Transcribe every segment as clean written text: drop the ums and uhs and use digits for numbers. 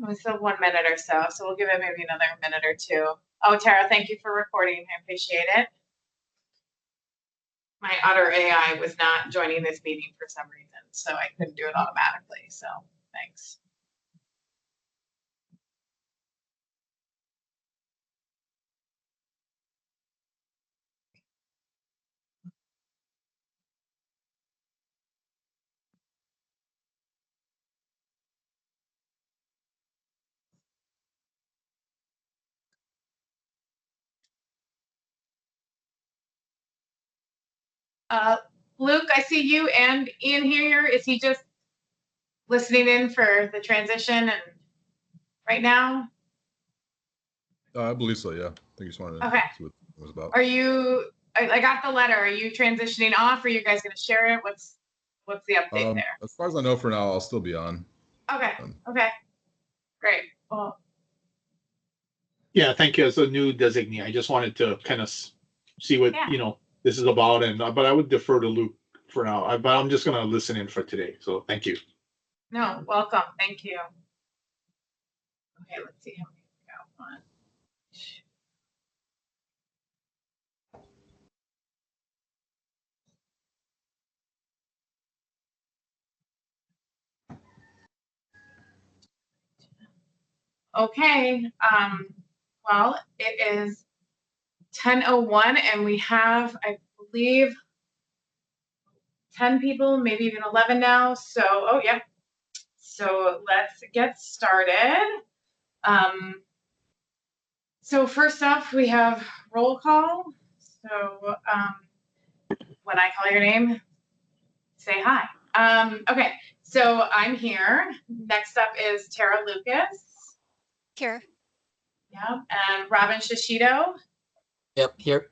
We still have 1 minute or so, so we'll give it maybe another minute or two. Oh, Tara, thank you for recording. I appreciate it. My Otter AI was not joining this meeting for some reason, so I couldn't do it automatically. So thanks. Luke, I see you and Ian here. Is he just listening in for the transition and right now? I believe so, yeah. I think you just wanted to see what it was about. Are you, I got the letter. Are you transitioning off? Or are you guys going to share it? What's the update there? As far as I know for now, I'll still be on. Okay. Okay. Great. Well, yeah, thank you. As a new designee, I just wanted to kind of see what, this is about. And but I would defer to Luke for now. But I'm just going to listen in for today. So thank you. No, welcome. Thank you. Okay, let's see how many we got. 1, 2. Okay. Well, it is 10:01 and we have, I believe, 10 people, maybe even 11 now. So, oh yeah. So let's get started. So first off, we have roll call. So when I call your name, say hi. Okay, so I'm here. Next up is Tara Lucas. Here. Yeah, and Robin Shishido. Yep, here.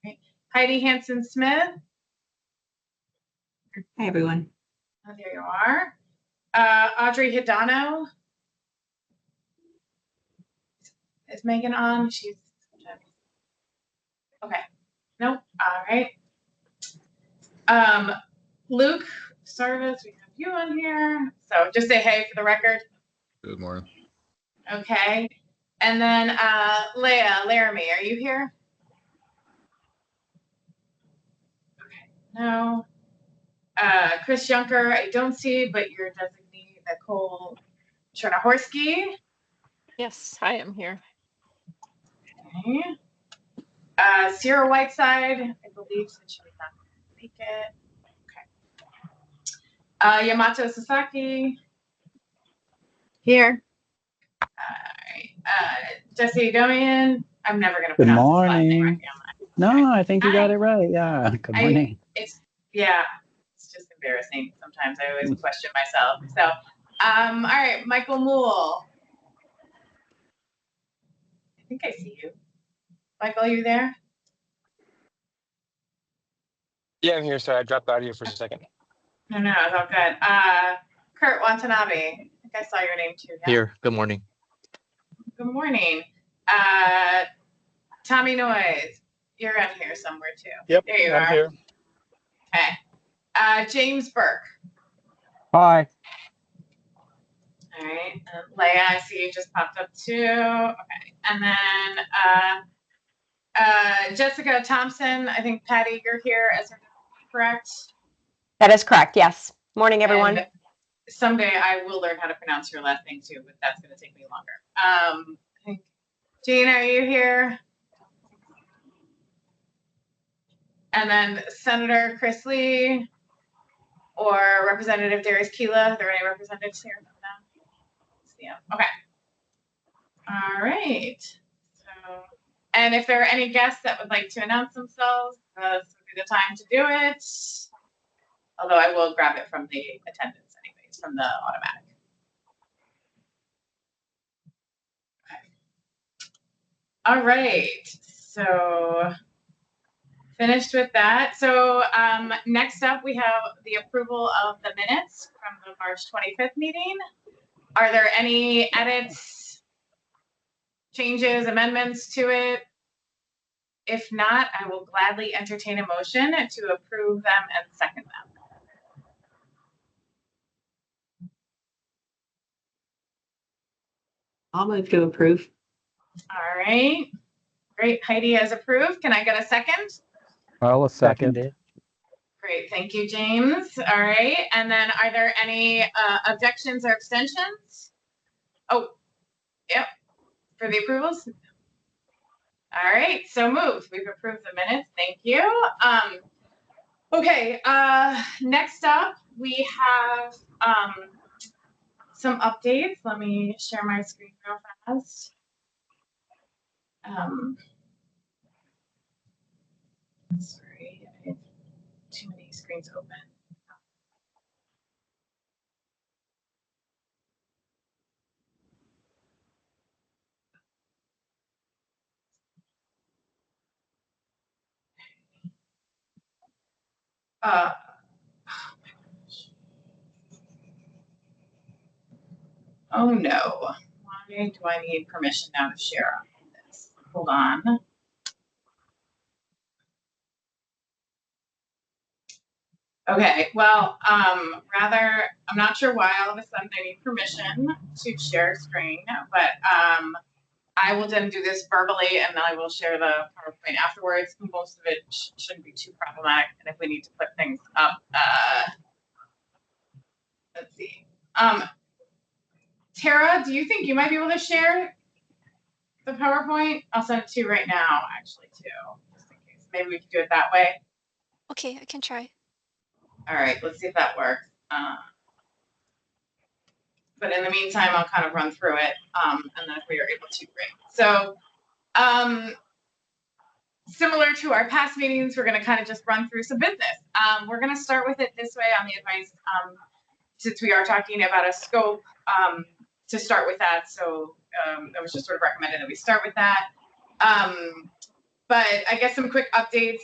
Okay. Heidi Hansen-Smith. Hi, everyone. Oh, there you are. Audrey Hidano. Is Megan on? She's okay. Nope. All right. Luke Sarvis, we have you on here. So just say hey for the record. Good morning. Okay. And then Leah Laramie, are you here? Okay. No. Chris Junker, I don't see, but your designee, Nicole Chernohorsky. Yes, I am here. Okay. Sierra Whiteside, I believe, since she was not going to make it. Okay. Yamato Sasaki. Here. All right. Jesse Domian. I'm never going to pronounce his last name right now. No, I think you got it right. Yeah. Good morning. It's just embarrassing. Sometimes I always question myself. So, all right, Michael Moole. I think I see you. Michael, are you there? Yeah, I'm here. Sorry, I dropped out of here for a second. No, it's all good. Kurt Watanabe. I think I saw your name too. Yeah? Here. Good morning. Good morning. Tommy Noyes. You're on here somewhere too. Yep, there you I'm are. here. Okay. James Burke. Hi. All right. Leah, I see you just popped up too. Okay. And then Jessica Thompson. I think Patty, you're here as her, correct? That is correct. Yes. Morning, everyone. And someday I will learn how to pronounce your last name too, but that's going to take me longer. I think Gina, are you here? And then Senator Chris Lee or Representative Darius Keela. Are there any representatives here? Yeah. Okay. All right. So, and if there are any guests that would like to announce themselves, this would be the time to do it. Although I will grab it from the attendance anyways, from the automatic. Okay. All right. So finished with that. So next up, we have the approval of the minutes from the March 25th meeting. Are there any edits, changes, amendments to it? If not, I will gladly entertain a motion to approve them and second them. I'll move to approve. All right. Great. Heidi has approved. Can I get a second? I'll second. Seconded. Great. Thank you, James. All right. And then are there any objections or abstentions? Oh, yep. For the approvals? All right. So moved. We've approved the minutes. Thank you. Okay. Next up, we have some updates. Let me share my screen real fast. Sorry, I have too many screens open. Oh my gosh. Oh no. Why do I need permission now to share this? Hold on. Okay, well, rather, I'm not sure why all of a sudden I need permission to share screen, but I will then do this verbally and then I will share the PowerPoint afterwards. Most of it shouldn't be too problematic. And if we need to put things up, let's see. Tara, do you think you might be able to share the PowerPoint? I'll send it to you right now, actually, too, just in case. Maybe we can do it that way. Okay, I can try. All right, let's see if that works. But in the meantime, I'll kind of run through it, and then if we are able to, great. So, similar to our past meetings, we're going to kind of just run through some business. We're going to start with it this way on the advice, since we are talking about a scope, to start with that. So that was just sort of recommended that we start with that. But I guess some quick updates.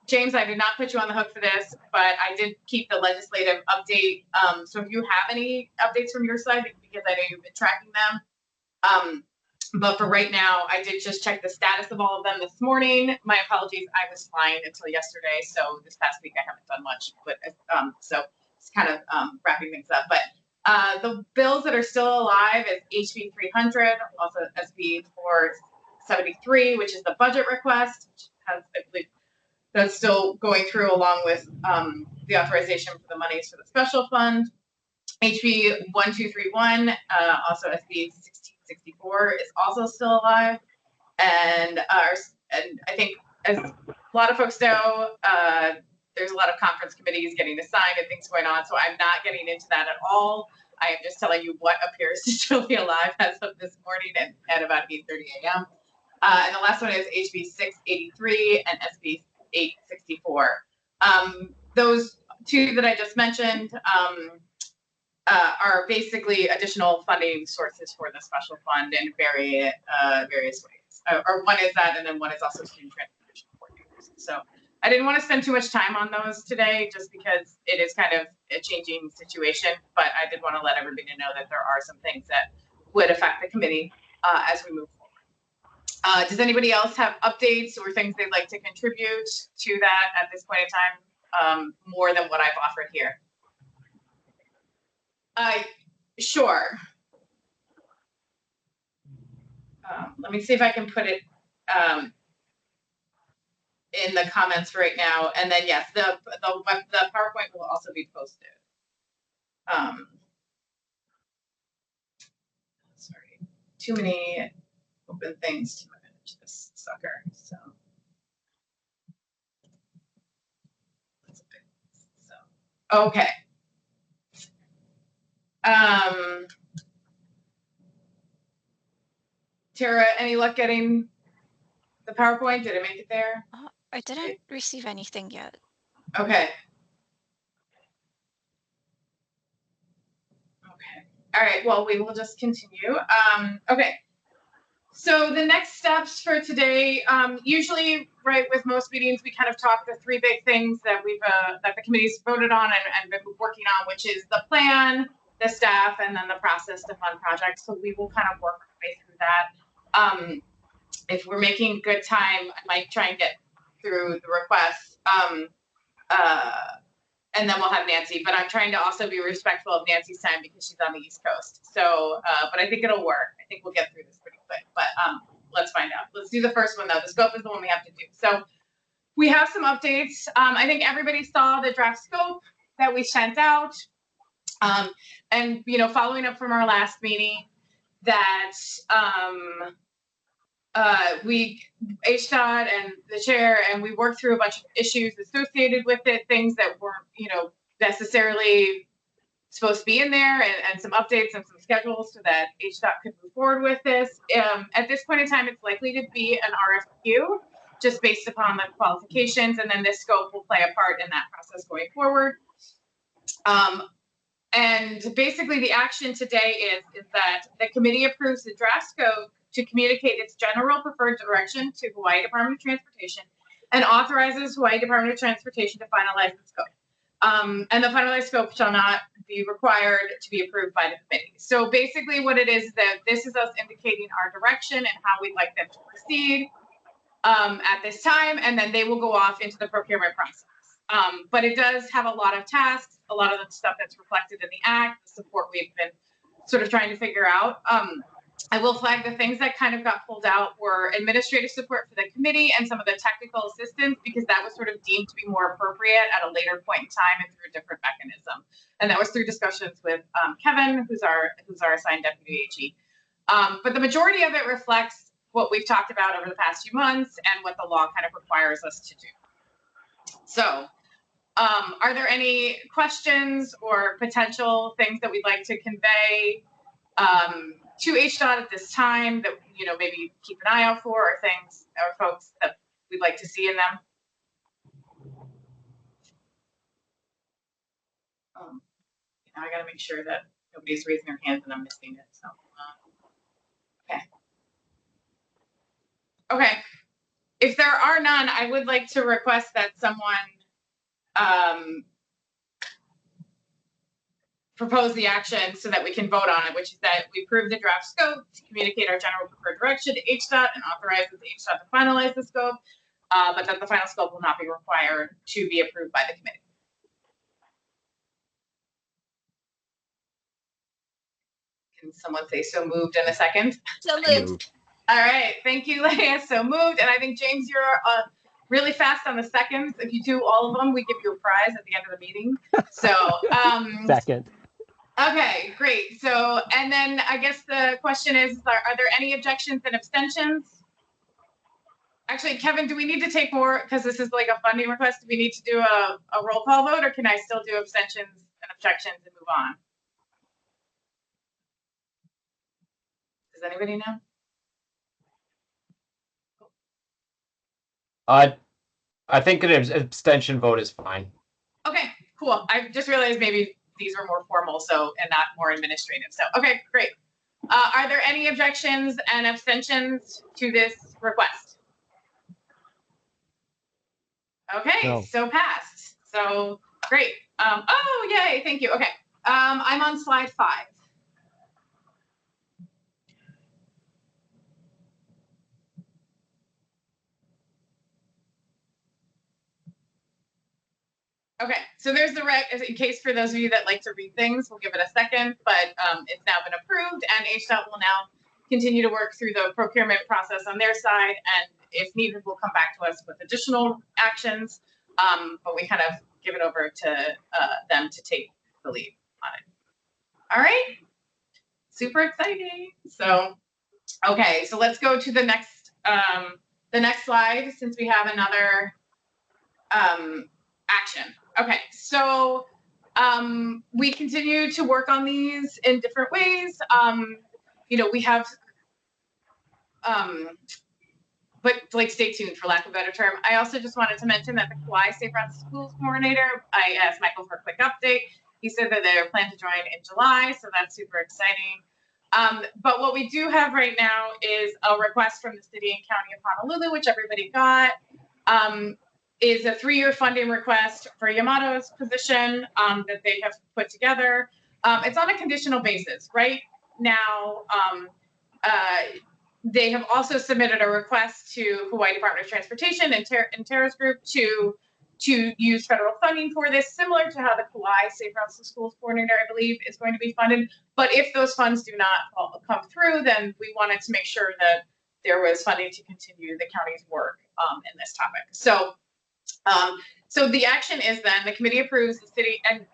James, I did not put you on the hook for this, but I did keep the legislative update. So if you have any updates from your side, because I know you've been tracking them. But for right now, I did just check the status of all of them this morning. My apologies, I was flying until yesterday, so this past week I haven't done much. But so it's kind of wrapping things up. But the bills that are still alive is HB 300, also SB 473, which is the budget request, which has, I believe, that's still going through along with the authorization for the monies for the special fund. HB 1231, also SB 1664 is also still alive. And I think, as a lot of folks know, there's a lot of conference committees getting assigned and things going on. So I'm not getting into that at all. I am just telling you what appears to still be alive as of this morning at about 8:30 a.m. And the last one is HB 683 and SB 864. Those two that I just mentioned are basically additional funding sources for the special fund in various ways. Or one is that, and then one is also student transportation coordinators. So I didn't want to spend too much time on those today, just because it is kind of a changing situation. But I did want to let everybody know that there are some things that would affect the committee as we move forward. Does anybody else have updates or things they'd like to contribute to that at this point in time, more than what I've offered here? Sure. Let me see if I can put it in the comments right now. And then, yes, the PowerPoint will also be posted. Sorry, too many open things to manage this sucker. So, okay. Tara, any luck getting the PowerPoint? Did it make it there? I didn't receive anything yet. Okay. Okay. All right. Well, we will just continue. Okay. So the next steps for today, usually, right, with most meetings, we kind of talk the three big things that we've that the committee's voted on and been working on, which is the plan, the staff, and then the process to fund projects. So we will kind of work our way through that. If we're making good time, I might try and get through the requests. and then we'll have Nancy, but I'm trying to also be respectful of Nancy's time because she's on the East Coast. So, but I think it'll work. I think we'll get through this pretty quick, but let's find out. Let's do the first one though. The scope is the one we have to do. So we have some updates. I think everybody saw the draft scope that we sent out. And, you know, following up from our last meeting that HDOT and the chair, and we worked through a bunch of issues associated with it, things that weren't, you know, necessarily supposed to be in there, and some updates and some schedules so that HDOT could move forward with this. At this point in time, it's likely to be an RFQ just based upon the qualifications, and then this scope will play a part in that process going forward. And basically the action today is that the committee approves the draft scope to communicate its general preferred direction to Hawaii Department of Transportation and authorizes Hawaii Department of Transportation to finalize the scope. And the finalized scope shall not be required to be approved by the committee. So basically what it is that this is us indicating our direction and how we'd like them to proceed at this time, and then they will go off into the procurement process. But it does have a lot of tasks, a lot of the stuff that's reflected in the act, the support we've been sort of trying to figure out. I will flag the things that kind of got pulled out were administrative support for the committee and some of the technical assistance, because that was sort of deemed to be more appropriate at a later point in time and through a different mechanism. And that was through discussions with Kevin, who's our assigned deputy AG. But the majority of it reflects what we've talked about over the past few months and what the law kind of requires us to do. So are there any questions or potential things that we'd like to convey to HDOT at this time that, you know, maybe keep an eye out for, or things or folks that we'd like to see in them? I got to make sure that nobody's raising their hands and I'm missing it. So, okay. Okay. If there are none, I would like to request that someone propose the action so that we can vote on it, which is that we approve the draft scope to communicate our general preferred direction to HDOT and authorizes HDOT to finalize the scope, but that the final scope will not be required to be approved by the committee. Can someone say so moved in a second? So moved. All right, thank you, Leah. So moved, and I think James, you're really fast on the seconds. If you do all of them, we give you a prize at the end of the meeting. So Second. Okay, great. So, and then I guess the question is, are there any objections and abstentions? Actually, Kevin, do we need to take more, because this is like a funding request, do we need to do a roll call vote, or can I still do abstentions and objections and move on? Does anybody know? I think an abstention vote is fine. Okay, cool. I just realized maybe these are more formal, so, and not more administrative. So, okay, great. Are there any objections and abstentions to this request? Okay, No. so passed. So great. Oh, yay, thank you. Okay, I'm on slide 5. Okay, so there's the rec, in case for those of you that like to read things, we'll give it a second, but it's now been approved, and HDOT will now continue to work through the procurement process on their side, and if needed, will come back to us with additional actions, but we kind of give it over to them to take the lead on it. All right, super exciting. So, okay, so let's go to the next slide, since we have another action. Okay, so we continue to work on these in different ways. You know, we have, but like stay tuned for lack of a better term. I also just wanted to mention that the Hawaii Safe Routes Schools coordinator, I asked Michael for a quick update. He said that they're planning to join in July, so that's super exciting. But what we do have right now is a request from the city and county of Honolulu, which everybody got. Is a 3-year funding request for Yamato's position that they have put together. It's on a conditional basis. Right now, they have also submitted a request to Hawaii Department of Transportation and Tara's group to to use federal funding for this, similar to how the Kauai Safe Routes to Schools Coordinator, I believe, is going to be funded. But if those funds do not come through, then we wanted to make sure that there was funding to continue the county's work in this topic. So, so the action is then the committee approves the city, and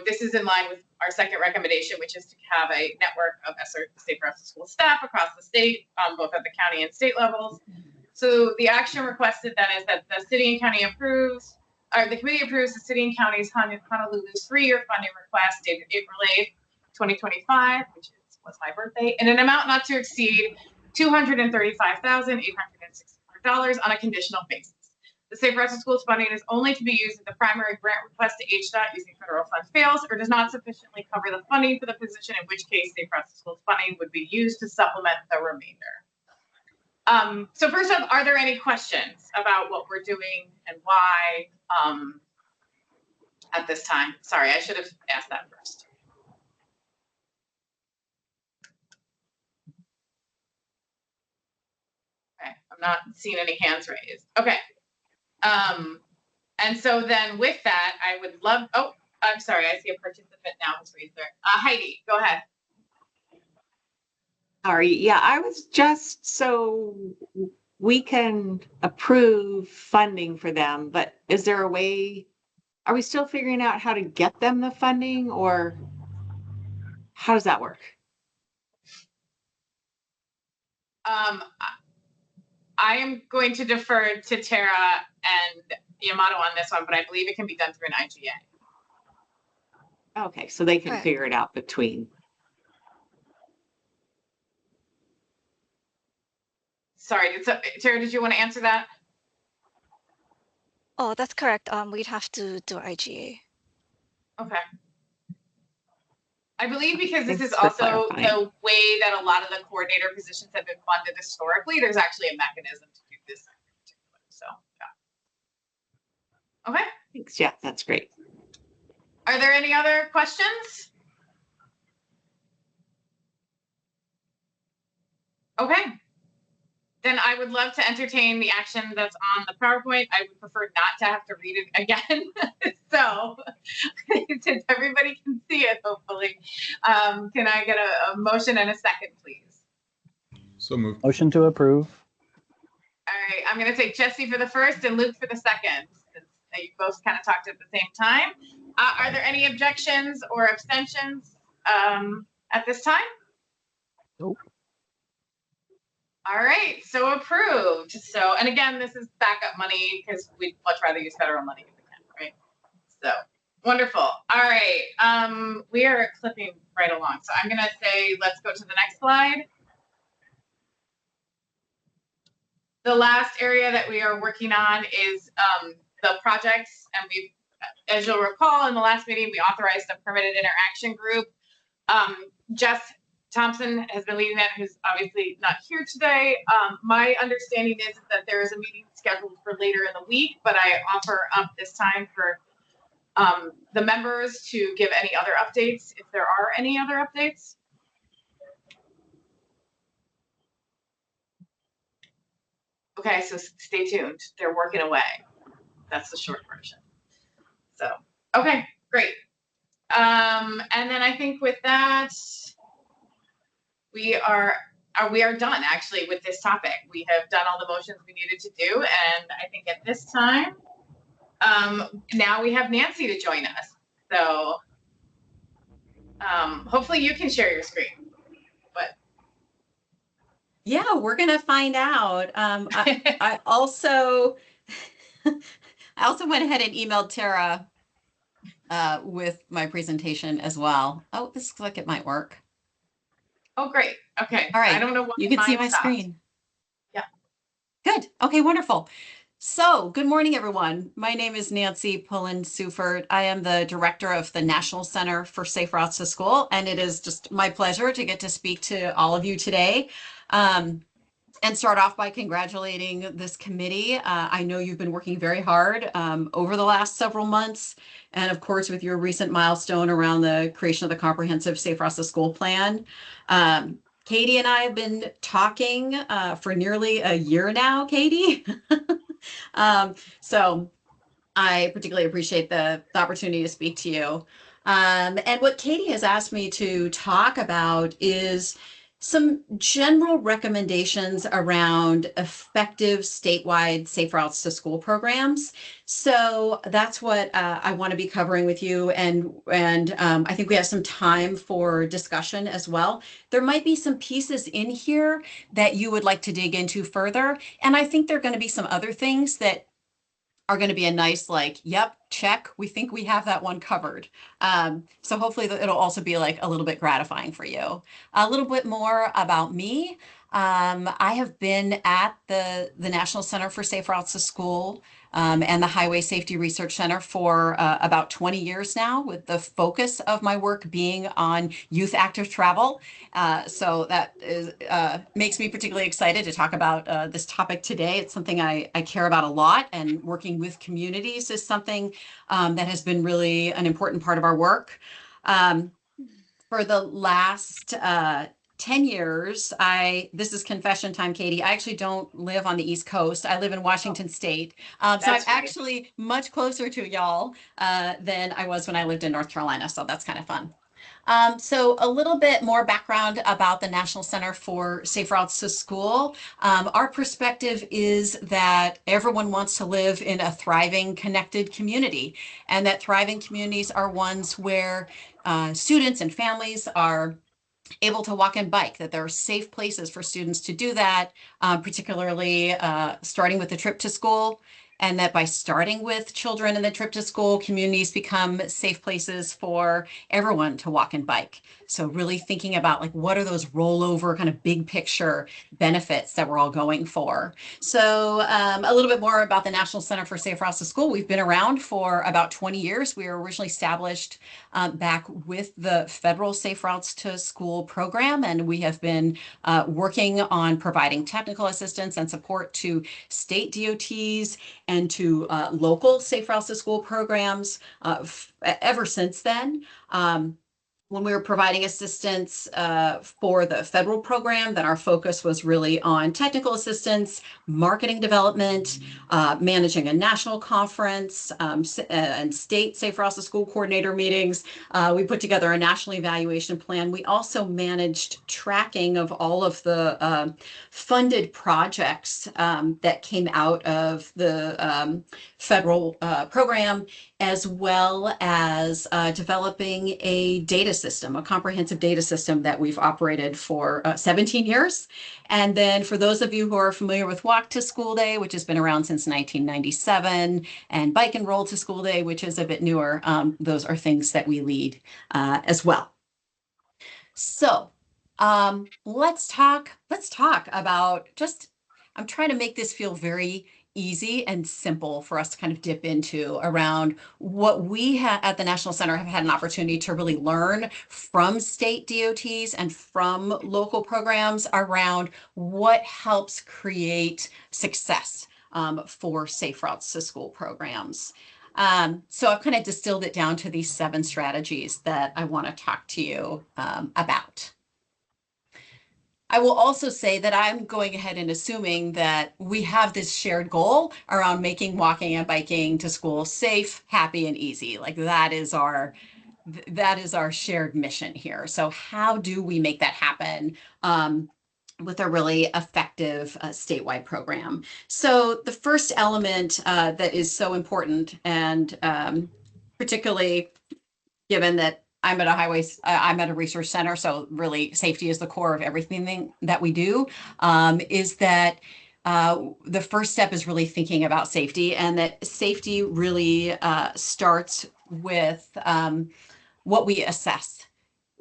this is in line with our second recommendation, which is to have a network of Safe Routes to School staff across the state, both at the county and state levels. So the action requested then is that the city and county approves, or the committee approves the city and county's Honolulu's 3-year funding request dated April 8th, 2025, which was my birthday, in an amount not to exceed $235,864 on a conditional basis. The Safe Routes to Schools funding is only to be used if the primary grant request to HDOT using federal funds fails or does not sufficiently cover the funding for the position, in which case Safe Routes to Schools funding would be used to supplement the remainder. So first up, are there any questions about what we're doing and why at this time? Sorry, I should have asked that first. Okay, I'm not seeing any hands raised. Okay. And so then with that, I would love, oh, I'm sorry, I see a participant now who's raised there. Heidi, go ahead. Sorry, yeah, I was just, so we can approve funding for them, but is there a way, are we still figuring out how to get them the funding, or how does that work? I am going to defer to Tara and Yamato on this one, but I believe it can be done through an IGA. Okay, so they can Right. figure it out between. Sorry, Tara, did you want to answer that? Oh, that's correct. We'd have to do IGA. Okay. I believe because this Thanks is for also clarifying. the way that a lot of the coordinator positions have been funded historically, there's actually a mechanism to do this in particular. So, yeah. Okay. Thanks, yeah, that's great. Are there any other questions? Okay. Then I would love to entertain the action that's on the PowerPoint. I would prefer not to have to read it again. So since everybody can see it, hopefully, can I get a motion and a second, please? So moved. Motion to approve. All right, I'm going to take Jesse for the first and Luke for the second, since you both kind of talked at the same time. Are there any objections or abstentions at this time? Nope. All right, so approved. So, and again, this is backup money because we'd much rather use federal money if we can, right? So, wonderful. All right, we are clipping right along. So I'm gonna say, let's go to the next slide. The last area that we are working on is the projects, and we've, as you'll recall, in the last meeting, we authorized a permitted interaction group. Jess Thompson has been leading that, who's obviously not here today. My understanding is that there is a meeting scheduled for later in the week, but I offer up this time for the members to give any other updates, if there are any other updates. Okay, so stay tuned. They're working away. That's the short version. So, okay, great. And then I think with that, we are done actually with this topic. We have done all the motions we needed to do, and I think at this time, now we have Nancy to join us. So hopefully you can share your screen. But yeah, we're gonna find out. I also went ahead and emailed Tara with my presentation as well. Oh, this looks like it might work. Oh, great. Okay. All right. I don't know why you can see my stopped. screen. Yeah. Good. Okay, wonderful. So good morning, everyone. My name is Nancy Pullen-Sufert. I am the director of the National Center for Safe Routes to School, and it is just my pleasure to get to speak to all of you today. And start off by congratulating this committee. I know you've been working very hard over the last several months, and of course with your recent milestone around the creation of the comprehensive Safe Routes to School plan. Katie and I have been talking for nearly a year now, Katie. So I particularly appreciate the opportunity to speak to you. And what Katie has asked me to talk about is some general recommendations around effective statewide safe routes to school programs. So that's what I want to be covering with you, and I think we have some time for discussion as well. There might be some pieces in here that you would like to dig into further, and I think there are going to be some other things that are going to be a nice, like, yep, check. We think we have that one covered. So hopefully it'll also be like a little bit gratifying for you. A little bit more about me. I have been at the National Center for Safe Routes to School and the Highway Safety Research Center for about 20 years now, with the focus of my work being on youth active travel. So that is, makes me particularly excited to talk about this topic today. It's something I care about a lot, and working with communities is something that has been really an important part of our work. For the last 10 years, this is confession time, Katie. I actually don't live on the East Coast. I live in Washington State. So I'm actually much closer to y'all than I was when I lived in North Carolina. So that's kind of fun. So a little bit more background about the National Center for Safe Routes to School. Our perspective is that everyone wants to live in a thriving, connected community, and that thriving communities are ones where students and families are able to walk and bike, that there are safe places for students to do that, particularly starting with the trip to school. And that by starting with children in the trip to school, communities become safe places for everyone to walk and bike. So really thinking about, like, what are those rollover kind of big picture benefits that we're all going for. So a little bit more about the National Center for Safe Routes to School. We've been around for about 20 years. We were originally established back with the federal Safe Routes to School program, and we have been working on providing technical assistance and support to state DOTs and to local Safe Routes to School programs ever since then. When we were providing assistance for the federal program, then our focus was really on technical assistance, marketing development, managing a national conference, and state Safe Routes to School coordinator meetings. We put together a national evaluation plan. We also managed tracking of all of the funded projects that came out of the federal program, as well as developing a data system, a comprehensive data system that we've operated for 17 years. And then for those of you who are familiar with Walk to School Day, which has been around since 1997, and Bike and Roll to School Day, which is a bit newer, those are things that we lead as well. So let's talk about I'm trying to make this feel very easy and simple for us to kind of dip into around what we at the National Center have had an opportunity to really learn from state DOTs and from local programs around what helps create success for Safe Routes to School programs. So I've kind of distilled it down to these 7 strategies that I want to talk to you about. I will also say that I'm going ahead and assuming that we have this shared goal around making walking and biking to school safe, happy, and easy. Like that is our shared mission here. So how do we make that happen with a really effective statewide program? So the first element that is so important, and particularly given that I'm at a research center, so really safety is the core of everything that we do, is that the first step is really thinking about safety, and that safety really starts with what we assess.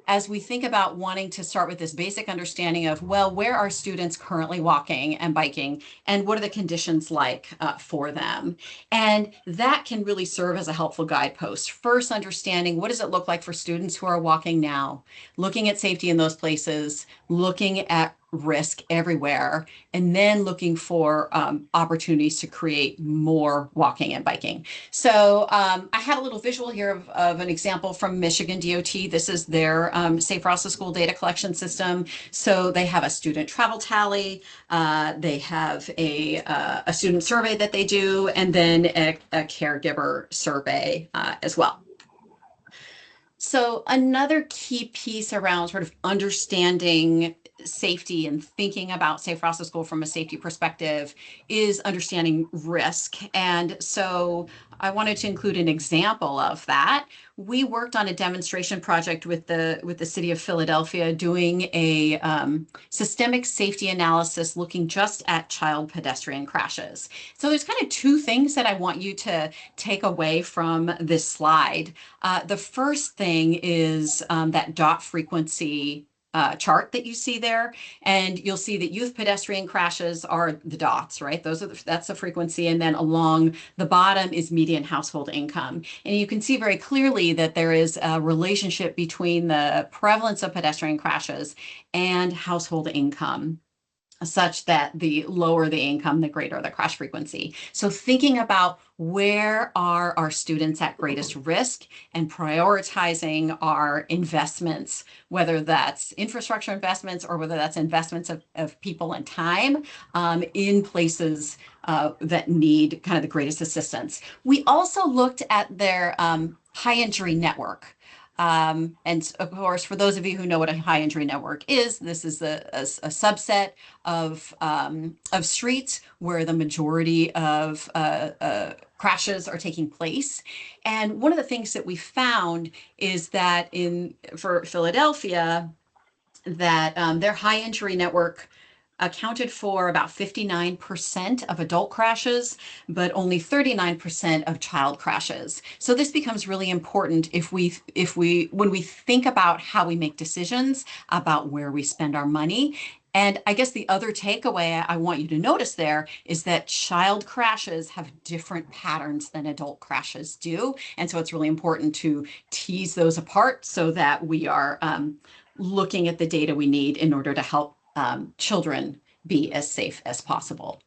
As we think about wanting to start with this basic understanding of, well, where are students currently walking and biking, and what are the conditions like for them? And that can really serve as a helpful guidepost. First, understanding what does it look like for students who are walking now, looking at safety in those places, looking at risk everywhere, and then looking for opportunities to create more walking and biking. So I had a little visual here of an example from Michigan DOT. This is their Safe Routes to School data collection system. So they have a student travel tally, they have a student survey that they do, and then a caregiver survey as well. So another key piece around sort of understanding safety and thinking about Safe Routes to School from a safety perspective is understanding risk. And so I wanted to include an example of that. We worked on a demonstration project with the city of Philadelphia doing a systemic safety analysis looking just at child pedestrian crashes. So there's kind of two things that I want you to take away from this slide. The first thing is that dot frequency chart that you see there, and you'll see that youth pedestrian crashes are the dots, right? That's the frequency, and then along the bottom is median household income. And you can see very clearly that there is a relationship between the prevalence of pedestrian crashes and household income, such that the lower the income, the greater the crash frequency. So thinking about where are our students at greatest risk and prioritizing our investments, whether that's infrastructure investments or whether that's investments of people and time in places that need kind of the greatest assistance. We also looked at their high injury network. And of course, for those of you who know what a high injury network is, this is a subset of streets where the majority of crashes are taking place. And one of the things that we found is that for Philadelphia, that their high injury network accounted for about 59% of adult crashes, but only 39% of child crashes. So this becomes really important when we think about how we make decisions about where we spend our money. And I guess the other takeaway I want you to notice there is that child crashes have different patterns than adult crashes do. And so it's really important to tease those apart so that we are looking at the data we need in order to help children be as safe as possible.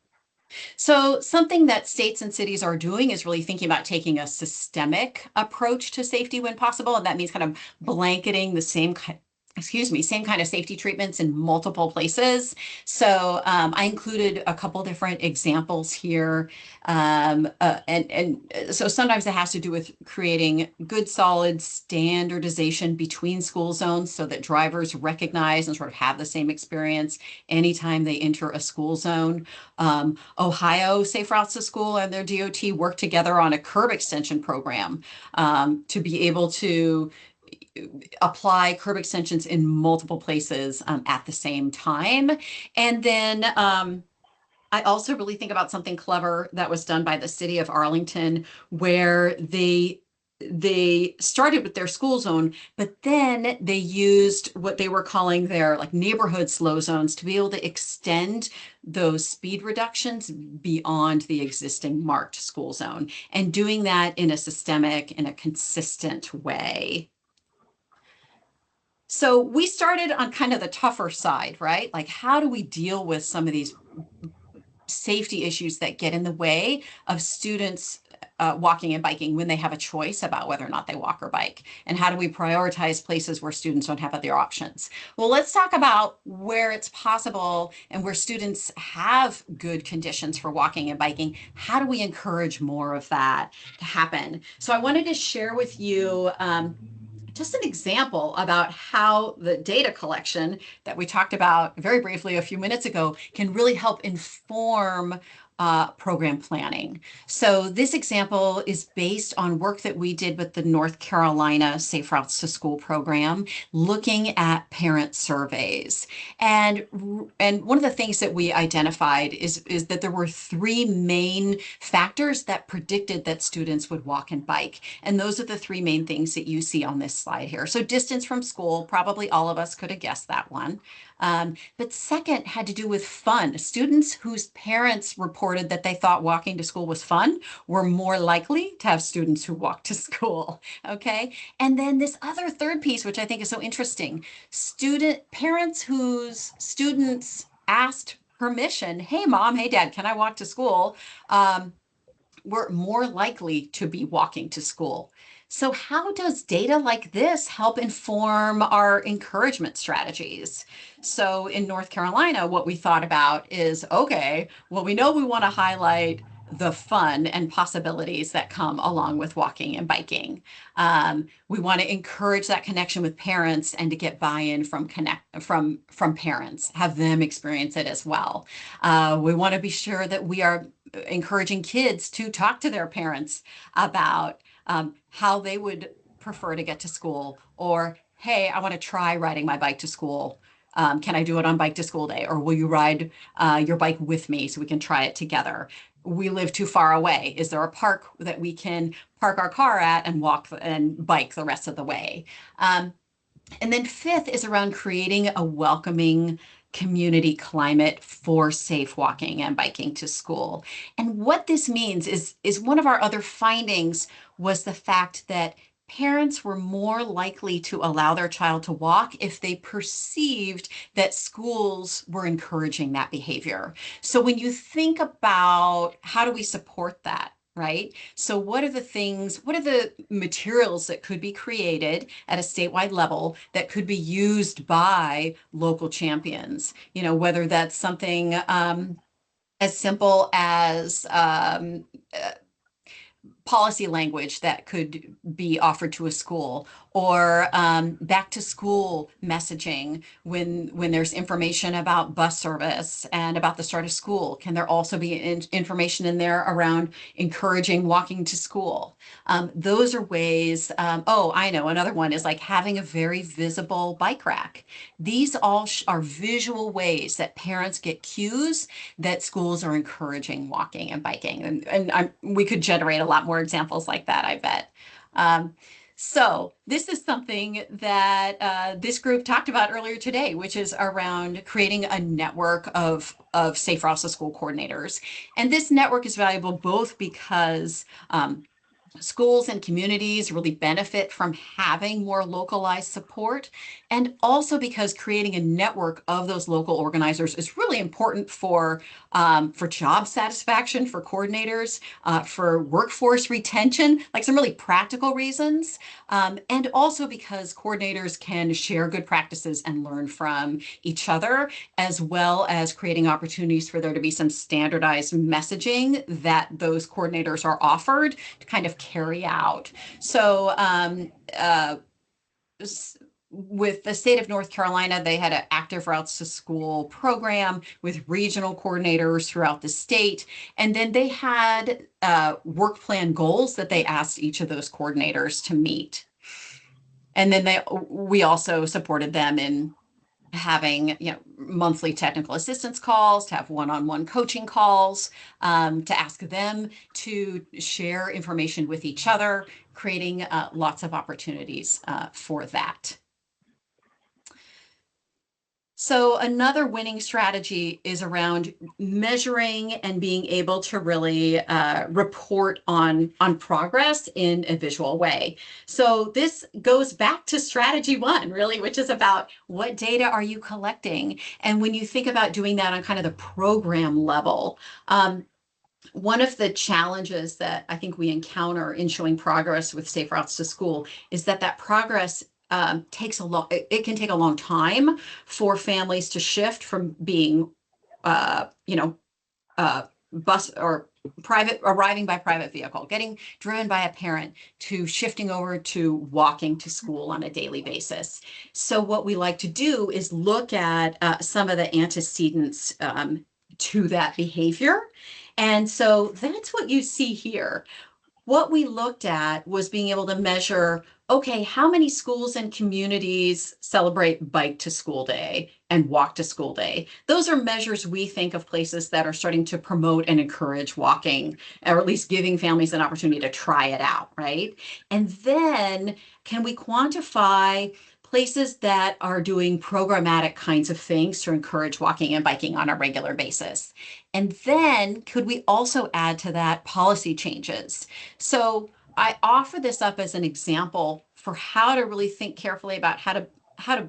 So something that states and cities are doing is really thinking about taking a systemic approach to safety when possible. And that means kind of blanketing the same kind of safety treatments in multiple places. So I included a couple different examples here. So sometimes it has to do with creating good, solid standardization between school zones so that drivers recognize and sort of have the same experience anytime they enter a school zone. Ohio Safe Routes to School and their DOT work together on a curb extension program to be able to apply curb extensions in multiple places at the same time. And then I also really think about something clever that was done by the city of Arlington, where they started with their school zone, but then they used what they were calling their like neighborhood slow zones to be able to extend those speed reductions beyond the existing marked school zone, and doing that in a systemic and a consistent way. So we started on kind of the tougher side, right? Like, how do we deal with some of these safety issues that get in the way of students walking and biking when they have a choice about whether or not they walk or bike? And how do we prioritize places where students don't have other options? Well, let's talk about where it's possible and where students have good conditions for walking and biking. How do we encourage more of that to happen? So I wanted to share with you just an example about how the data collection that we talked about very briefly a few minutes ago can really help inform program planning. So this example is based on work that we did with the North Carolina Safe Routes to School program, looking at parent surveys. And one of the things that we identified is that there were three main factors that predicted that students would walk and bike. And those are the three main things that you see on this slide here. So distance from school, probably all of us could have guessed that one. But second had to do with fun. Students whose parents reported reported that they thought walking to school was fun were more likely to have students who walk to school. Okay. And then this other third piece, which I think is so interesting, parents whose students asked permission, hey mom, hey dad, can I walk to school? Were more likely to be walking to school. So how does data like this help inform our encouragement strategies? So in North Carolina, what we thought about is, okay, well, we know we want to highlight the fun and possibilities that come along with walking and biking. We want to encourage that connection with parents and to get buy-in from parents, have them experience it as well. We want to be sure that we are encouraging kids to talk to their parents about how they would prefer to get to school, or, hey, I want to try riding my bike to school. Can I do it on bike to school day? Or will you ride your bike with me so we can try it together? We live too far away. Is there a park that we can park our car at and walk and bike the rest of the way? And then fifth is around creating a welcoming community climate for safe walking and biking to school. And what this means is one of our other findings was the fact that parents were more likely to allow their child to walk if they perceived that schools were encouraging that behavior. So when you think about how do we support that, right? So what are the materials that could be created at a statewide level that could be used by local champions? You know, whether that's something as simple as policy language that could be offered to a school, or back to school messaging when there's information about bus service and about the start of school. Can there also be information in there around encouraging walking to school? Those are ways. Oh, I know another one is like having a very visible bike rack. These all are visual ways that parents get cues that schools are encouraging walking and biking. And we could generate a lot more examples like that, I bet. So this is something that this group talked about earlier today, which is around creating a network of Safe Routes to School coordinators. And this network is valuable both because schools and communities really benefit from having more localized support, and also because creating a network of those local organizers is really important for job satisfaction for coordinators, for workforce retention, like some really practical reasons, and also because coordinators can share good practices and learn from each other, as well as creating opportunities for there to be some standardized messaging that those coordinators are offered to kind of carry out. So with the state of North Carolina, they had an active routes to school program with regional coordinators throughout the state. And then they had work plan goals that they asked each of those coordinators to meet. And then we also supported them in having monthly technical assistance calls, to have one-on-one coaching calls, to ask them to share information with each other, creating lots of opportunities for that. So another winning strategy is around measuring and being able to really report on progress in a visual way. So this goes back to strategy one, really, which is about what data are you collecting? And when you think about doing that on kind of the program level, one of the challenges that I think we encounter in showing progress with Safe Routes to School is that progress it can take a long time for families to shift from being, bus or arriving by private vehicle, getting driven by a parent, to shifting over to walking to school on a daily basis. So what we like to do is look at some of the antecedents to that behavior. And so that's what you see here. What we looked at was being able to measure, okay, how many schools and communities celebrate Bike to School Day and Walk to School Day? Those are measures we think of places that are starting to promote and encourage walking, or at least giving families an opportunity to try it out, right? And then can we quantify places that are doing programmatic kinds of things to encourage walking and biking on a regular basis. And then could we also add to that policy changes? So I offer this up as an example for how to really think carefully about how to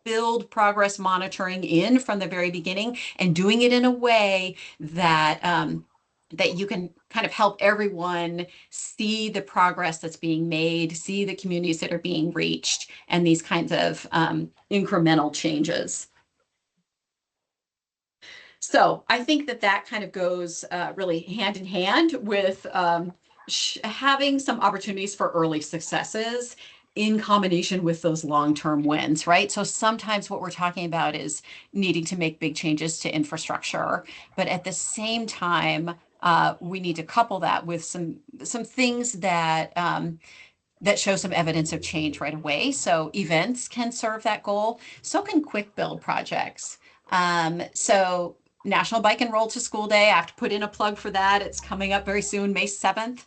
build progress monitoring in from the very beginning, and doing it in a way that that you can kind of help everyone see the progress that's being made, see the communities that are being reached, and these kinds of incremental changes. So I think that kind of goes really hand in hand with having some opportunities for early successes in combination with those long-term wins, right? So sometimes what we're talking about is needing to make big changes to infrastructure, but at the same time, we need to couple that with some things that that show some evidence of change right away. So events can serve that goal. So can quick build projects. So National Bike and Roll to School Day, I have to put in a plug for that. It's coming up very soon, May 7th.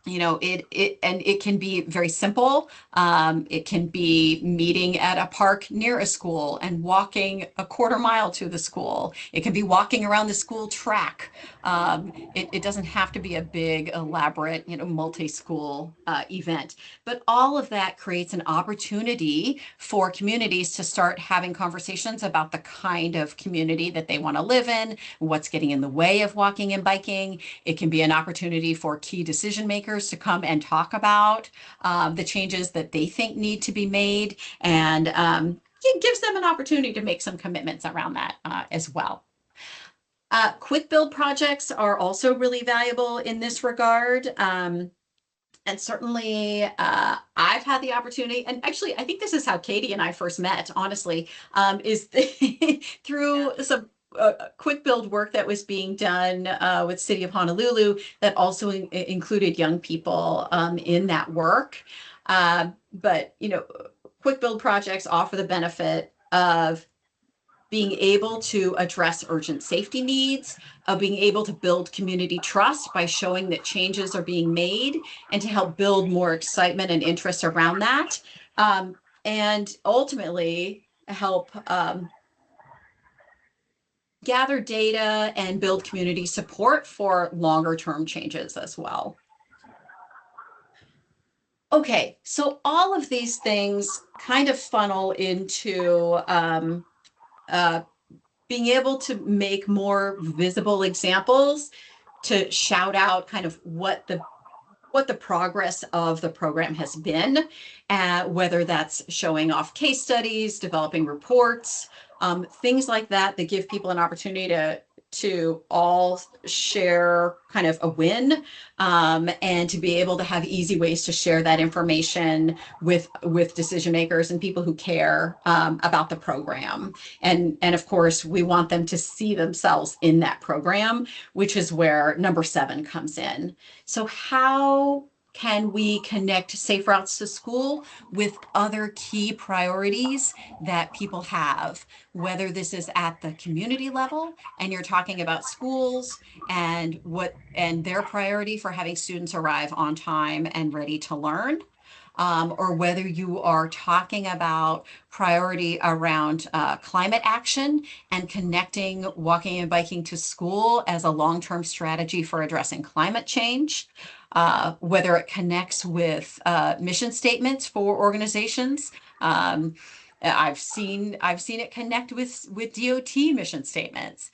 You know, it can be very simple. It can be meeting at a park near a school and walking a quarter mile to the school. It can be walking around the school track. It doesn't have to be a big, elaborate, you know, multi-school event. But all of that creates an opportunity for communities to start having conversations about the kind of community that they want to live in, what's getting in the way of walking and biking. It can be an opportunity for key decision makers to come and talk about the changes that they think need to be made, and it gives them an opportunity to make some commitments around that as well. Quick build projects are also really valuable in this regard. And certainly I've had the opportunity, and actually I think this is how Katie and I first met, honestly, is through some quick build work that was being done with City of Honolulu that also included young people in that work. But, you know, quick build projects offer the benefit of being able to address urgent safety needs, of being able to build community trust by showing that changes are being made, and to help build more excitement and interest around that. And ultimately help gather data and build community support for longer term changes as well. Okay, so all of these things kind of funnel into being able to make more visible examples to shout out kind of what the progress of the program has been, whether that's showing off case studies, developing reports, things like that that give people an opportunity to all share kind of a win, and to be able to have easy ways to share that information with decision makers and people who care about the program. And of course, we want them to see themselves in that program, which is where number 7 comes in. So how can we connect Safe Routes to School with other key priorities that people have, whether this is at the community level and you're talking about schools and their priority for having students arrive on time and ready to learn, or whether you are talking about priority around climate action and connecting walking and biking to school as a long-term strategy for addressing climate change, whether it connects with mission statements for organizations. I've seen it connect with DOT mission statements,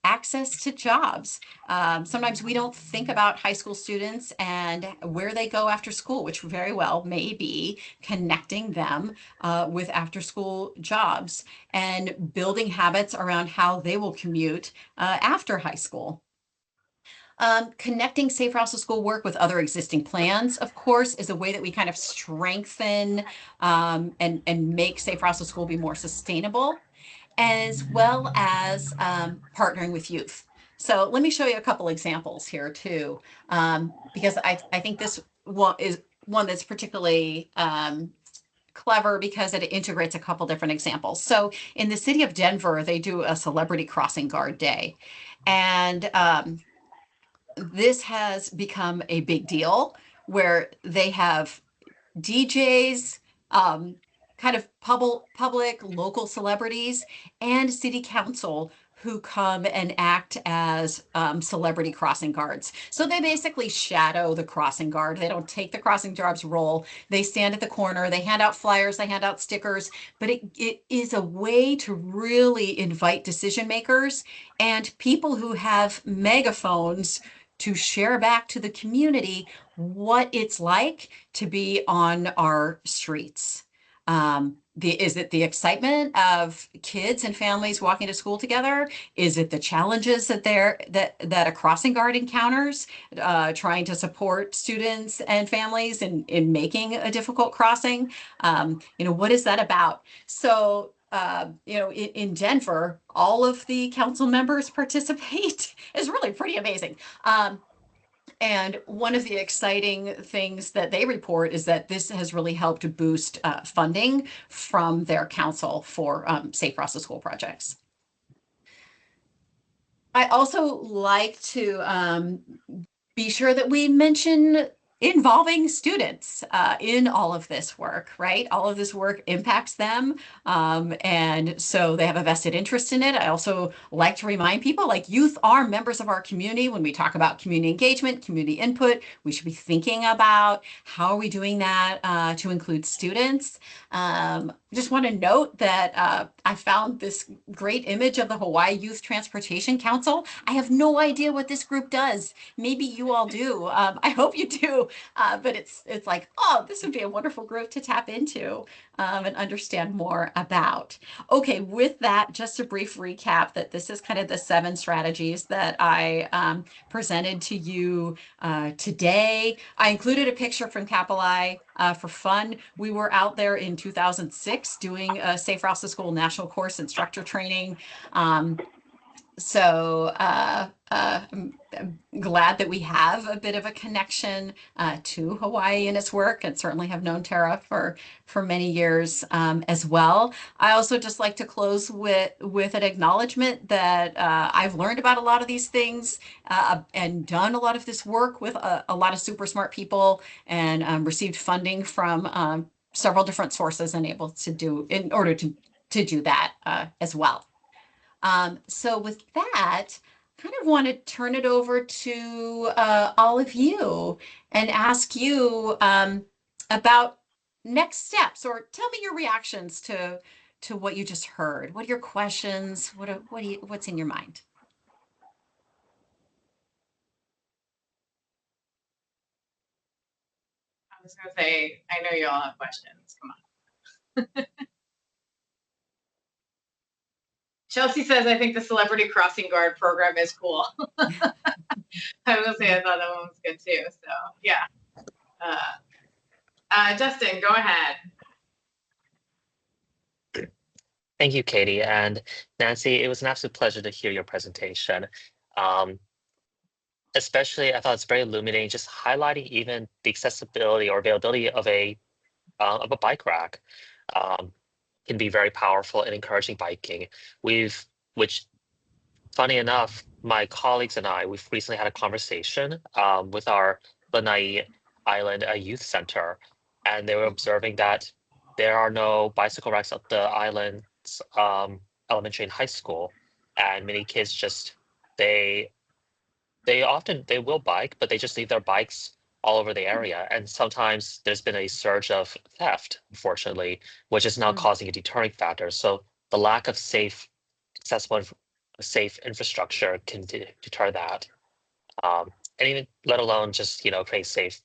access to jobs. Sometimes we don't think about high school students and where they go after school, which very well may be connecting them with after school jobs and building habits around how they will commute after high school. Connecting Safe Routes to School work with other existing plans, of course, is a way that we kind of strengthen and make Safe Routes to School be more sustainable, as well as partnering with youth. So let me show you a couple examples here too, because I think this one is one that's particularly clever because it integrates a couple different examples. So in the city of Denver, they do a celebrity crossing guard day. And this has become a big deal where they have DJs, kind of public local celebrities and city council who come and act as celebrity crossing guards. So they basically shadow the crossing guard. They don't take the crossing guard's role. They stand at the corner, they hand out flyers, they hand out stickers, but it is a way to really invite decision makers and people who have megaphones to share back to the community what it's like to be on our streets. Is it the excitement of kids and families walking to school together? Is it the challenges that a crossing guard encounters, trying to support students and families in making a difficult crossing? What is that about? So, in Denver, all of the council members participate. It's really pretty amazing. And one of the exciting things that they report is that this has really helped boost funding from their council for Safe Routes to School projects. I also like to be sure that we mention involving students in all of this work, right? All of this work impacts them. And so they have a vested interest in it. I also like to remind people, like, youth are members of our community. When we talk about community engagement, community input, we should be thinking about how are we doing that to include students. Just want to note that I found this great image of the Hawaii Youth Transportation Council. I have no idea what this group does. Maybe you all do. I hope you do. But it's like, oh, this would be a wonderful group to tap into and understand more about. Okay, with that, just a brief recap that this is kind of the 7 strategies that I presented to you today. I included a picture from Capital I for fun. We were out there in 2006 doing a Safe Routes to School national course instructor training. So I'm glad that we have a bit of a connection to Hawaii and its work, and certainly have known Tara for many years as well. I also just like to close with an acknowledgement that I've learned about a lot of these things and done a lot of this work with a lot of super smart people, and received funding from several different sources and able to do in order to do that as well. So with that, kind of want to turn it over to all of you and ask you about next steps, or tell me your reactions to what you just heard. What are your questions? What's in your mind? I was gonna say, I know you all have questions. Come on. Chelsea says, I think the Celebrity Crossing Guard program is cool. I was gonna say, I thought that one was good too. So yeah. Justin, go ahead. Thank you, Katie. And Nancy, it was an absolute pleasure to hear your presentation. Especially, I thought it's very illuminating, just highlighting even the accessibility or availability of a bike rack. Can be very powerful in encouraging biking. Which funny enough, my colleagues and we've recently had a conversation with our Lanai Island Youth Center, and they were observing that there are no bicycle racks at the island's elementary and high school, and many kids just they will bike, but they just leave their bikes all over the area. And sometimes there's been a surge of theft, unfortunately, which is now causing a deterring factor. So the lack of accessible, safe infrastructure can deter that. And even let alone just, create safe,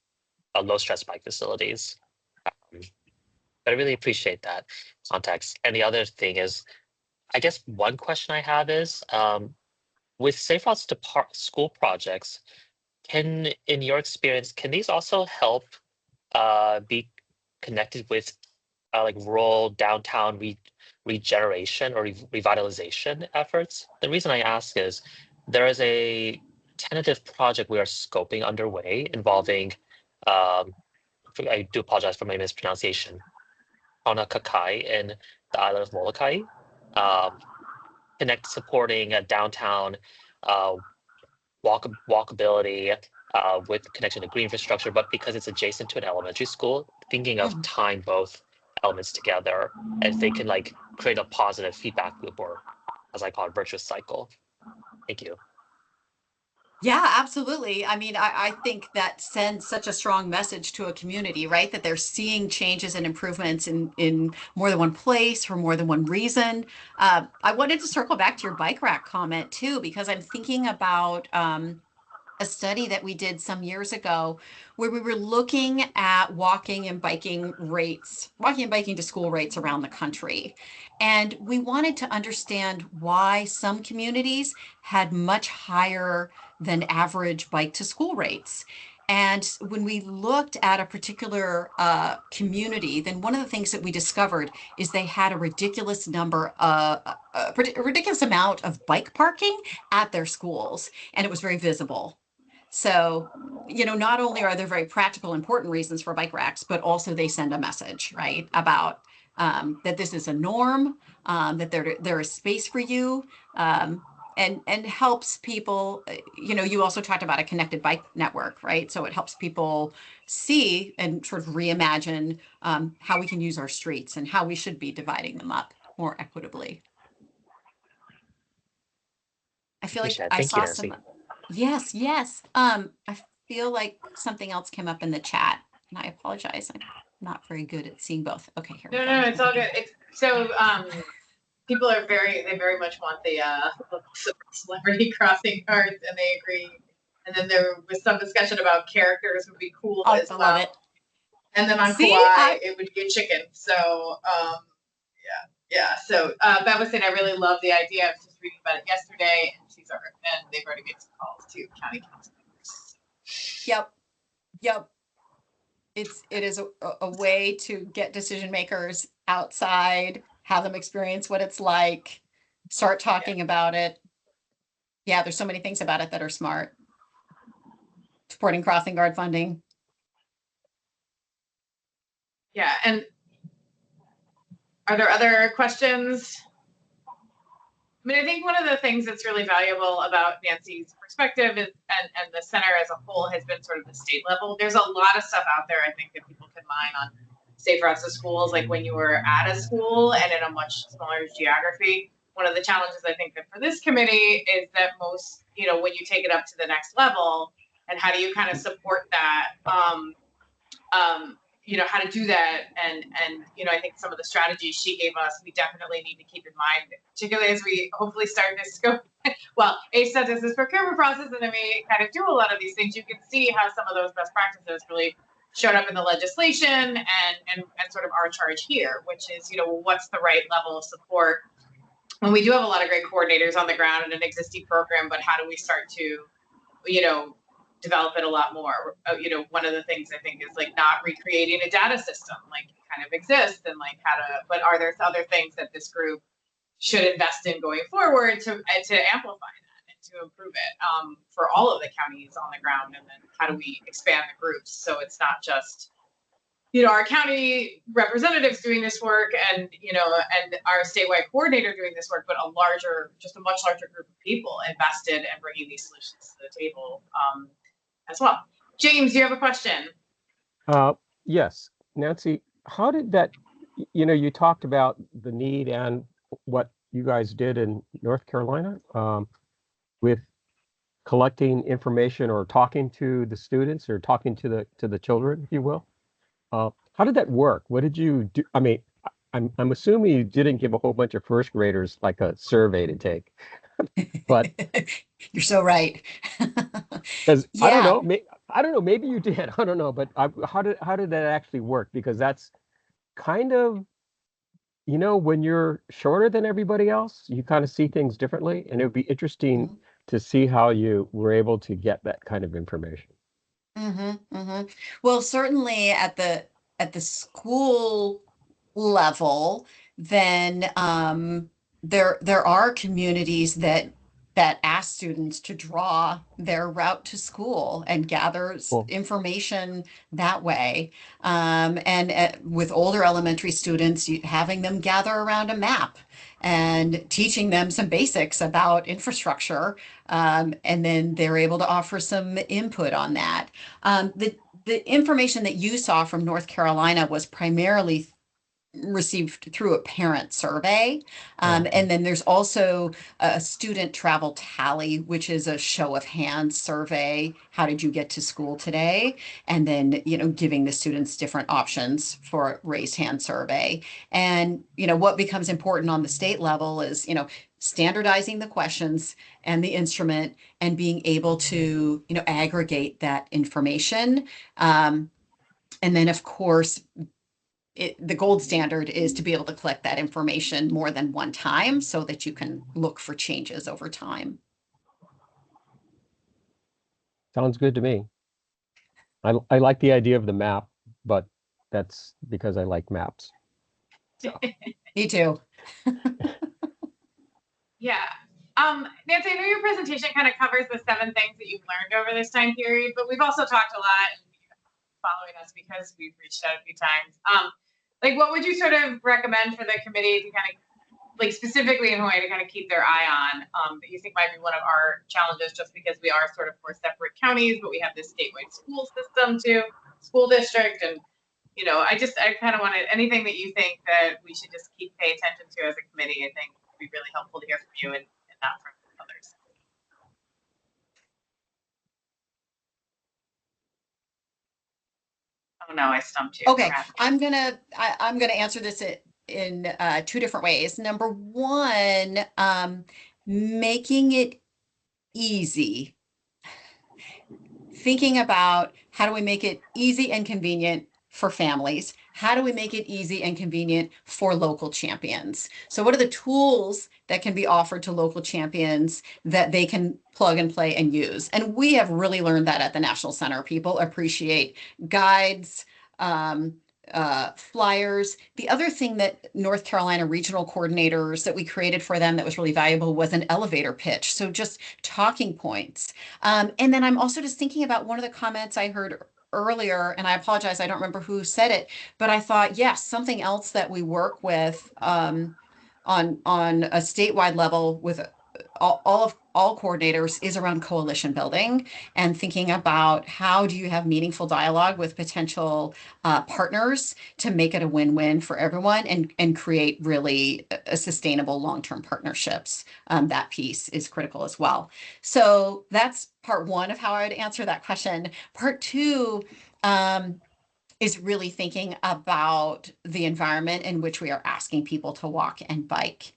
low stress bike facilities. But I really appreciate that context. And the other thing is, I guess one question I have is, with Safe Routes to School projects, in your experience, can these also help be connected with like rural downtown regeneration or revitalization efforts? The reason I ask is there is a tentative project we are scoping underway involving, I do apologize for my mispronunciation, Kakai in the island of Molokai, supporting a downtown walkability with connection to green infrastructure, but because it's adjacent to an elementary school, thinking of tying both elements together, and they can like create a positive feedback loop, or as I call it, virtuous cycle. Thank you. Yeah, absolutely. I mean, I think that sends such a strong message to a community, right? That they're seeing changes and improvements in more than one place for more than one reason. I wanted to circle back to your bike rack comment too, because I'm thinking about a study that we did some years ago where we were looking at walking and biking to school rates around the country. And we wanted to understand why some communities had much higher than average bike to school rates. And when we looked at a particular community, then one of the things that we discovered is they had a ridiculous number, a ridiculous amount of bike parking at their schools, and it was very visible. So, not only are there very practical, important reasons for bike racks, but also they send a message, right, about that this is a norm, that there is space for you, and helps people. You also talked about a connected bike network, right? So it helps people see and sort of reimagine how we can use our streets and how we should be dividing them up more equitably. I feel like I Thank you, saw Nancy. some. Yes. I feel like something else came up in the chat, and I apologize. I'm not very good at seeing both. Okay, here we go. No, it's all good. It's so people they very much want the celebrity crossing guards, and they agree. And then there was some discussion about characters would be cool as well. Love it. And then on Kauai, it would be a chicken. So yeah. So Bev was saying I really love the idea. I was just reading about it yesterday, and they've already made some calls to county council members. Yep. It is a way to get decision makers outside, have them experience what it's like, start talking about it. Yeah, there's so many things about it that are smart. Supporting crossing guard funding. Yeah, and are there other questions? I mean, I think one of the things that's really valuable about Nancy's perspective is, and the center as a whole has been sort of the state level. There's a lot of stuff out there, I think, that people can mine on safe routes to schools, like when you were at a school and in a much smaller geography. One of the challenges I think that for this committee is that most, when you take it up to the next level, and how do you kind of support that, how to do that. And I think some of the strategies she gave us, we definitely need to keep in mind, particularly as we hopefully start this scope. Well, HDOT does this procurement process, and then we kind of do a lot of these things. You can see how some of those best practices really showed up in the legislation and sort of our charge here, which is, what's the right level of support when we do have a lot of great coordinators on the ground in an existing program, but how do we start to, develop it a lot more? One of the things I think is like not recreating a data system, like kind of exists, and like but are there other things that this group should invest in going forward to amplify that and to improve it for all of the counties on the ground? And then how do we expand the groups so it's not just our county representatives doing this work and our statewide coordinator doing this work, but a much larger group of people invested and bringing these solutions to the table as well. James, you have a question? Yes, Nancy, how did that, you talked about the need and what you guys did in North Carolina with collecting information or talking to the students or talking to the children, if you will. How did that work? What did you do? I mean, I'm assuming you didn't give a whole bunch of first graders like a survey to take, but you're so right. Because I don't know, maybe you did. I don't know, but how did that actually work? Because that's kind of, when you're shorter than everybody else, you kind of see things differently, and it would be interesting to see how you were able to get that kind of information. Well, certainly at the school level, then there are communities that ask students to draw their route to school and gather information that way. And with older elementary students, having them gather around a map and teaching them some basics about infrastructure. And then they're able to offer some input on that. The information that you saw from North Carolina was primarily received through a parent survey. And then there's also a student travel tally, which is a show of hands survey. How did you get to school today? And then, giving the students different options for a raised hand survey. And, what becomes important on the state level is, standardizing the questions and the instrument and being able to, aggregate that information. And then, of course, the gold standard is to be able to collect that information more than one time so that you can look for changes over time. Sounds good to me. I like the idea of the map, but that's because I like maps. So. Me too. Yeah. Nancy, I know your presentation kind of covers the 7 things that you've learned over this time period, but we've also talked a lot, and following us because we've reached out a few times. What would you sort of recommend for the committee to kind of, specifically in Hawaii, to kind of keep their eye on that you think might be one of our challenges, just because we are sort of 4 separate counties, but we have this statewide school system too, school district, and I kind of wanted anything that you think that we should just keep pay attention to as a committee. I think would be really helpful to hear from you and not from others. Oh no, I stumped you. Okay, I'm gonna answer this in 2 different ways. Number one, making it easy. Thinking about how do we make it easy and convenient for families? How do we make it easy and convenient for local champions? So what are the tools that can be offered to local champions that they can plug and play and use? And we have really learned that at the National Center. People appreciate guides, flyers. The other thing that North Carolina regional coordinators that we created for them that was really valuable was an elevator pitch. So just talking points. And then I'm also just thinking about one of the comments I heard earlier, and I apologize, I don't remember who said it, but I thought, yes, something else that we work with on a statewide level with all coordinators is around coalition building and thinking about how do you have meaningful dialogue with potential partners to make it a win-win for everyone and create really a sustainable long-term partnerships. That piece is critical as well. So that's part 1 of how I would answer that question. Part 2 is really thinking about the environment in which we are asking people to walk and bike.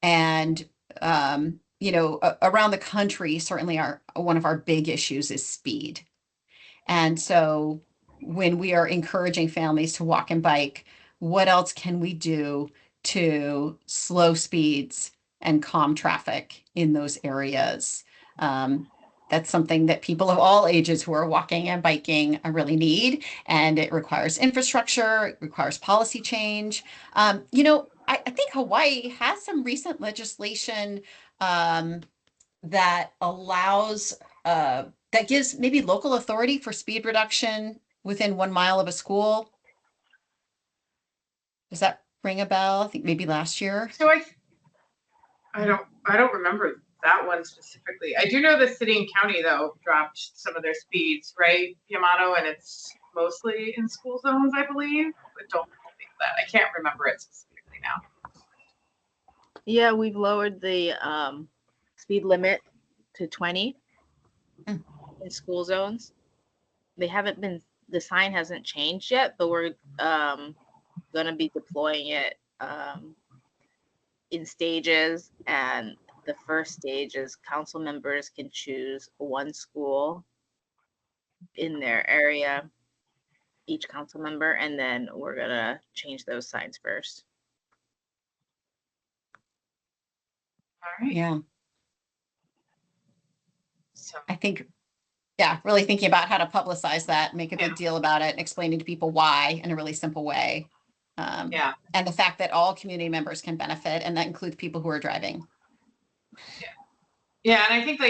And around the country, certainly one of our big issues is speed. And so when we are encouraging families to walk and bike, what else can we do to slow speeds and calm traffic in those areas? That's something that people of all ages who are walking and biking really need, and it requires infrastructure, it requires policy change. I think Hawaii has some recent legislation that allows, that gives maybe local authority for speed reduction within 1 mile of a school. Does that ring a bell? I think maybe last year. So I don't remember that one specifically. I do know the city and county though dropped some of their speeds, right, Yamato, and it's mostly in school zones, I believe. But don't hold me to that. I can't remember it specifically now. Yeah, we've lowered the speed limit to 20 in school zones. The sign hasn't changed yet, but we're going to be deploying it in stages. And the first stage is council members can choose 1 school in their area, each council member, and then we're going to change those signs first. All right. Yeah. So I think, really thinking about how to publicize that, make a big deal about it, and explaining to people why in a really simple way. And the fact that all community members can benefit, and that includes people who are driving. Yeah, and I think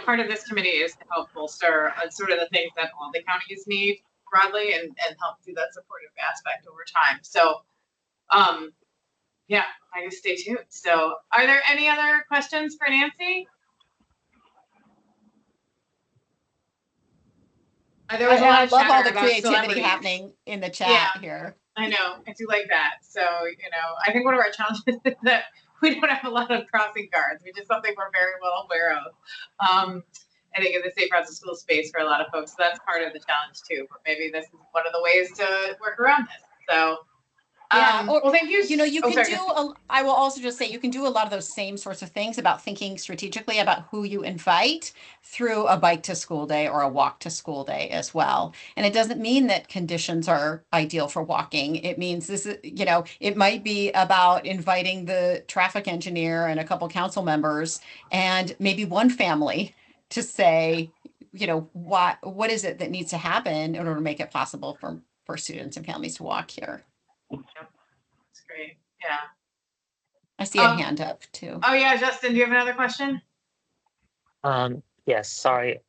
part of this committee is to help bolster sort of the things that all the counties need broadly and help do that supportive aspect over time. So I guess stay tuned. So are there any other questions for Nancy? I love all the creativity happening in the chat here. I know. I do like that. So, I think one of our challenges is that we don't have a lot of crossing guards, which is something we're very well aware of. I think in the Safe Routes to School space for a lot of folks, so that's part of the challenge too. But maybe this is one of the ways to work around this. So, Yeah, well, thank you. you Oh, can sorry. I will also just say you can do a lot of those same sorts of things about thinking strategically about who you invite through a bike to school day or a walk to school day as well. And it doesn't mean that conditions are ideal for walking. It means this is, it might be about inviting the traffic engineer and a couple council members and maybe one family to say, what is it that needs to happen in order to make it possible for students and families to walk here. That's great. Yeah. I see a hand up too. Oh yeah, Justin, do you have another question? Yes, sorry.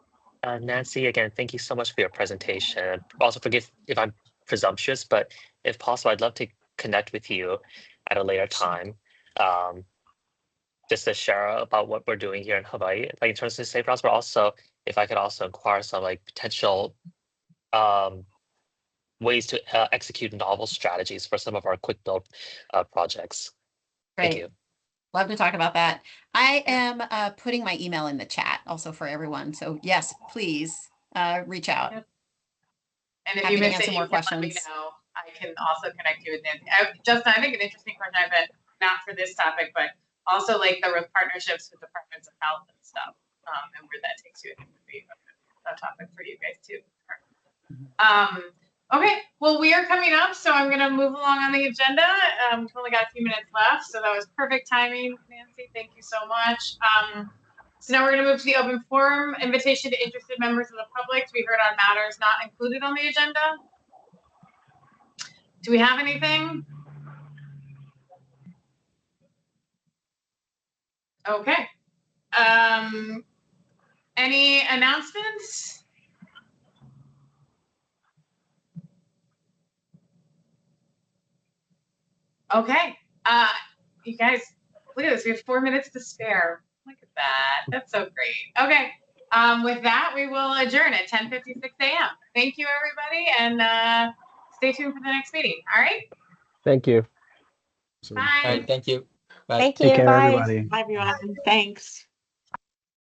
Nancy, again, thank you so much for your presentation. Also forgive if I'm presumptuous, but if possible, I'd love to connect with you at a later time. Just to share about what we're doing here in Hawaii, like in terms of safe routes, but also if I could also inquire some potential ways to execute novel strategies for some of our quick build projects. Great. Thank you. Love to talk about that. I am putting my email in the chat also for everyone. So yes, please reach out. Yep. And if Happy you to miss answer it, more you can let me questions. know. I can also connect you with Nancy. Justin, I think an interesting question I bet, not for this topic, but also like the partnerships with departments of health and stuff, and where that takes you, I think would be a topic for you guys too. Okay, well, we are coming up, so I'm gonna move along on the agenda. We've only got a few minutes left, so that was perfect timing, Nancy. Thank you so much. So now we're gonna move to the open forum, invitation to interested members of the public to be heard on matters not included on the agenda. Do we have anything? Okay. Any announcements? Okay. You guys, look at this. We have 4 minutes to spare. Look at that. That's so great. Okay. With that, we will adjourn at 10:56 a.m. Thank you, everybody, and stay tuned for the next meeting. All right. Thank you. So- Bye. All right, thank you. Bye. Thank Take you. care, Bye. everybody. Bye, everyone. Thanks.